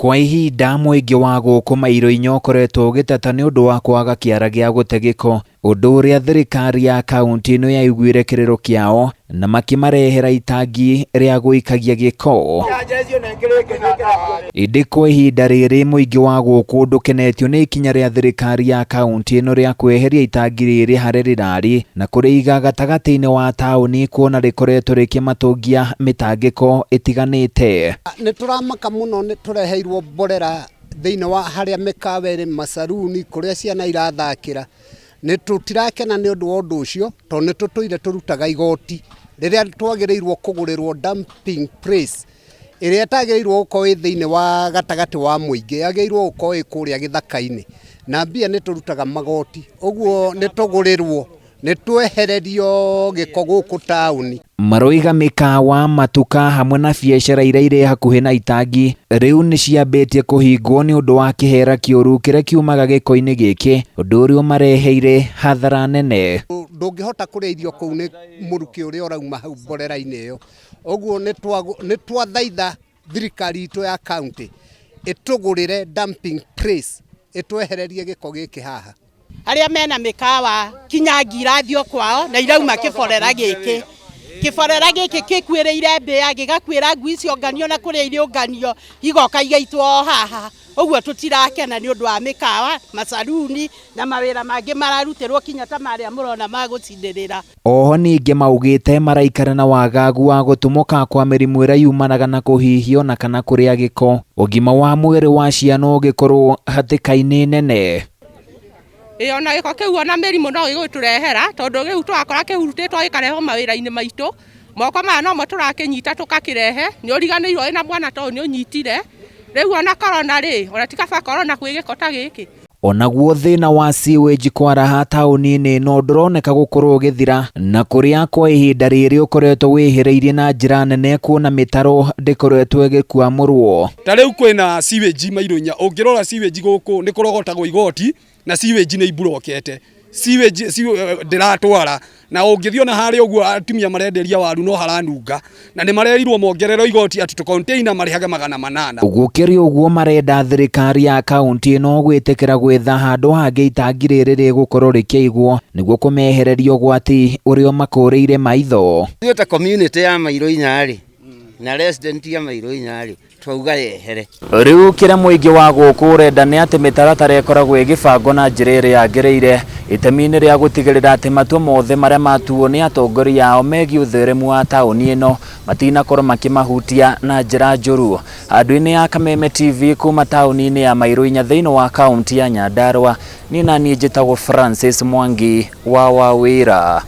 Kwa ihinda muingi wa guku Mailo Inya ukoretwo ugiteta ni undu wa kwaga kiara gia gute giko, undu uria thirikari ya kaunti ino yaiguire kiriro kiao na makimarehera itangi ria guikagia giko. Indi kwa ihinda riri muingi wa guku ndukenetio ni ikinya ria thirikari ya kaunti ino ria kweheria itangi riri hare rirari na kuriiga gatagati-ini wa tauni kuona rikoretwo rikimatungia mitangiko itiganite. Ni turamaka muno ni tureheirwo mborera thiini wa haria mikaweri masaruni kuria ciana irathakira. Ni tutirakena ni undu wa undu ucio to ni tutuire turutaga igoti riria twagirirwo kugurirwo dumping place iria tagirirwo gukorwo thiini wa gatagati wa muingi yagirirwo gukorwo kuria githaka-ini na mbia ni turutaga magoti uguo ni tugurirwo ni twehererio giko guku tauni. Maroiga mikawa matuka hamwe na biacara iria iri hakuhi na itangi riu ni ciambitie kuhingwo ni undu wa kihera kiurukiria kiumaga giko-ini giki, undu uria mareheire hathara nene. Ndungihota kuria irio kuu ni muruki uria urauma hau mborera-ini iyo, uguo ni twathaitha thirikari itu ya kaunti itugurire dumping place itwehererie giko giki haha. Aria mena mikawa kinya ngirathio kwao na irauma kiborera giki. Kiborera giki kikwiriire mbia gigakwira ngui cionganio na kuria irio nganio igoka igaitwo haha. Uguo tutirakena ni undu wa mikawa masaruni na mawira mangi mararutirwo kinya ta maria murona magucindirira. Oho ningi maugite maraikara na wagagu wa gutumuka kwa mirimu ira yumanaga na kuhihio na kana kuria giko. Ugima wa mwiri wa ciana ugikorwo hatika-ini nene. Ona giko kiu ona mirimu no giguturehera tondu giu twakora kihurutitwo gikareho mawira-ini maitu moko maya no mo turakinyita tukakirehe ni uriganirwo ina mwana to ni unyitire riu ona corona ri ona tikaba corona kwi giko ta giki. Onaguo thina wa sewage kwaraha tauni-ini no nduroneka gukorwo githira na kuria kwa ihinda riri ukoretwo wihireirie na njira nene kuona mitaro ndikoretwo igikuamurwo. Ta riu kwina sewage Mailo Inya, ungirora sewage guku ni kurogotagwo igoti na sewage ni iburokete. Sewage ndiratwara na ungithiona haria uguo atumia marenderia waru no haranunga na ni marerirwo mongerero igoti ati to container marihage 800. Ugukiri uguo marenda thirikari ya kaunti no gwitikira gwetha handu hangi itangi riri rigukorwo rikiigwo niguo kumehererio gwati urio makureire maitho. Yota community ya Mailo Inya ri na resident ya Mailo Inya ri twauga yehere. Riu kira muingi wa guku renda ni ati mitaratara ikoragwo igibango na njira iria yagiriire itemi-ini ria gutigirira ati matua mothe maria matuo ni atongoria ao megie utheremu wa tauni ino matinakorwo makimahutia na njira njuru. Andu-ini ya Kameme TV kuma tauni-ini ya Mailo Inya thiini wa kaunti ya Nyandarua, ni nani njitagwo Francis Mwangi wa Wawira.